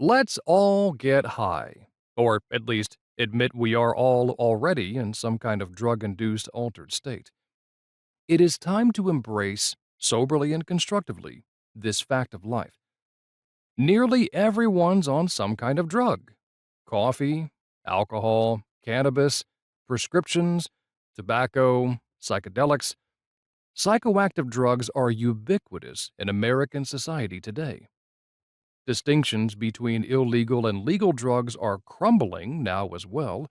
Let's all get high, or at least admit we are all already in some kind of drug-induced altered state. It is time to embrace, soberly and constructively, this fact of life. Nearly everyone's on some kind of drug: coffee, alcohol, cannabis, prescriptions, tobacco, psychedelics. Psychoactive drugs are ubiquitous in American society today. Distinctions between illegal and legal drugs are crumbling now as well,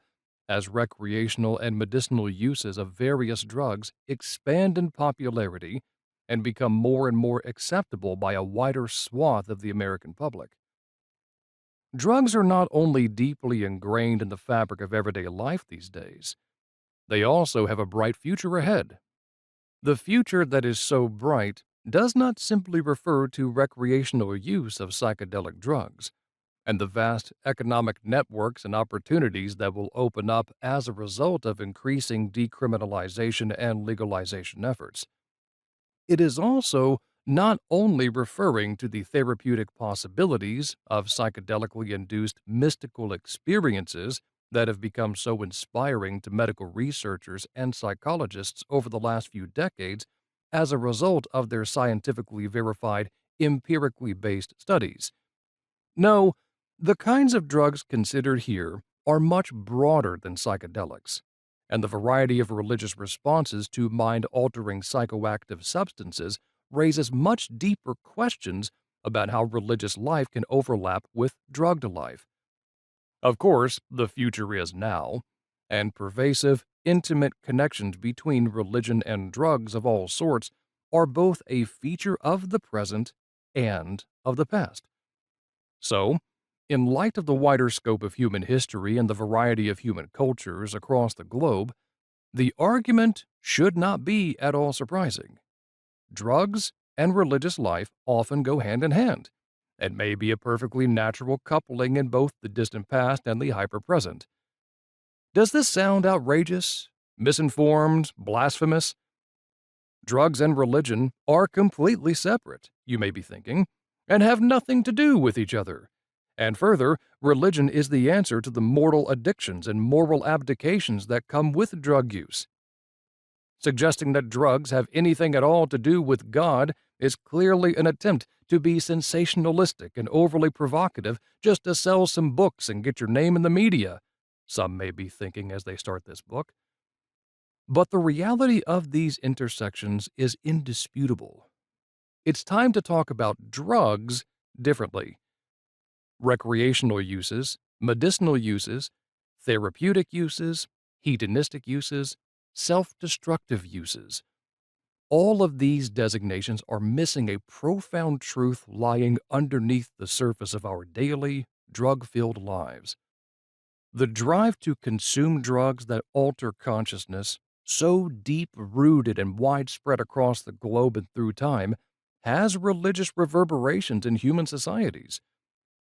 as recreational and medicinal uses of various drugs expand in popularity and become more and more acceptable by a wider swath of the American public. Drugs are not only deeply ingrained in the fabric of everyday life these days, they also have a bright future ahead. The future that is so bright does not simply refer to recreational use of psychedelic drugs and the vast economic networks and opportunities that will open up as a result of increasing decriminalization and legalization efforts. It is also not only referring to the therapeutic possibilities of psychedelically induced mystical experiences that have become so inspiring to medical researchers and psychologists over the last few decades as a result of their scientifically verified, empirically based studies. No, the kinds of drugs considered here are much broader than psychedelics, and the variety of religious responses to mind-altering psychoactive substances raises much deeper questions about how religious life can overlap with drugged life. Of course, the future is now, and pervasive, intimate connections between religion and drugs of all sorts are both a feature of the present and of the past. So, in light of the wider scope of human history and the variety of human cultures across the globe, the argument should not be at all surprising. Drugs and religious life often go hand in hand, and may be a perfectly natural coupling in both the distant past and the hyper-present. Does this sound outrageous, misinformed, blasphemous? Drugs and religion are completely separate, you may be thinking, and have nothing to do with each other. And further, religion is the answer to the mortal addictions and moral abdications that come with drug use. Suggesting that drugs have anything at all to do with God is clearly an attempt to be sensationalistic and overly provocative just to sell some books and get your name in the media, some may be thinking as they start this book. But the reality of these intersections is indisputable. It's time to talk about drugs differently. Recreational uses, medicinal uses, therapeutic uses, hedonistic uses, self-destructive uses. All of these designations are missing a profound truth lying underneath the surface of our daily, drug-filled lives. The drive to consume drugs that alter consciousness, so deep-rooted and widespread across the globe and through time, has religious reverberations in human societies.